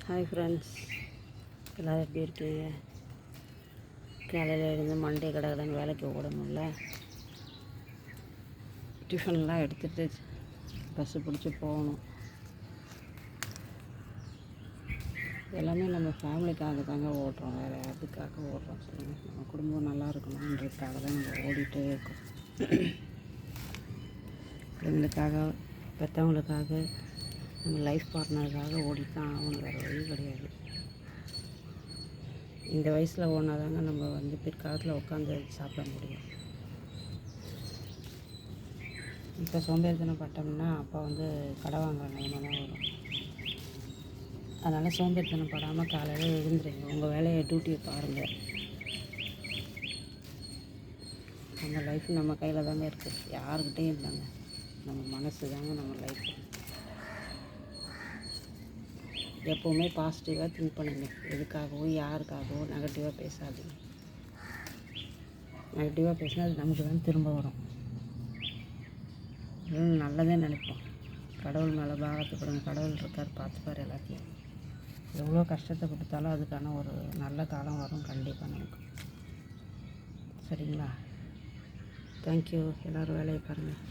Hi friends, எல்லோரும் எப்படி இருக்கீங்க? காலையில் எழுந்து மண்டே கடகடன்னு வேலைக்கு ஓடணும்ல. டிஃபன்லாம் எடுத்துகிட்டு பஸ்ஸு பிடிச்சி போகணும். எல்லாமே நம்ம ஃபேமிலிக்காக தாங்க ஓடுறோம், வேறு அதுக்காக ஓடுறோம் சொல்லுங்கள். நம்ம குடும்பம் நல்லா இருக்கணுன்றதுக்காக தான் நம்ம ஓடிட்டே இருக்கோம். பிள்ளைங்களுக்காக, பெற்றவங்களுக்காக, நம்ம லைஃப் பார்ட்னருக்காக ஓடித்தான் ஆகணும், வேறு வழி கிடையாது. இந்த வயசில் ஓடினாதாங்க நம்ம பிற்காலத்தில் உட்காந்து சாப்பிட முடியும். இப்போ சோம்பேறித்தனம் பட்டோம்னா அப்போ கடை வாங்குற நிலைமை தான் வரும். அதனால் சோம்பேறித்தனம் படாமல் காலையில் எழுந்துருங்க, உங்கள் வேலையை டியூட்டியை பாருங்கள். நம்ம லைஃப் நம்ம கையில் தாங்க இருக்குது, யாருக்கிட்டேயும் இல்லைங்க. நம்ம மனசு தாங்க நம்ம லைஃப். எப்போவுமே பாசிட்டிவாக திங்க் பண்ணுங்க. எதுக்காகவோ யாருக்காகவோ நெகட்டிவாக பேசாதீங்க. நெகட்டிவாக பேசினா அது நமக்கு தான் திரும்ப வரும். நல்லதே நினைப்போம். கடவுள் மேலே பாரத்தை கொடுங்க, கடவுள் இருக்கார், பார்த்துப்பார் எல்லாத்தையும். எவ்வளோ கஷ்டத்தை கொடுத்தாலும் அதுக்கான ஒரு நல்ல காலம் வரும் கண்டிப்பாக நமக்கு. சரிங்களா? தேங்க்யூ. எல்லோரும் வேலையை பாருங்கள்.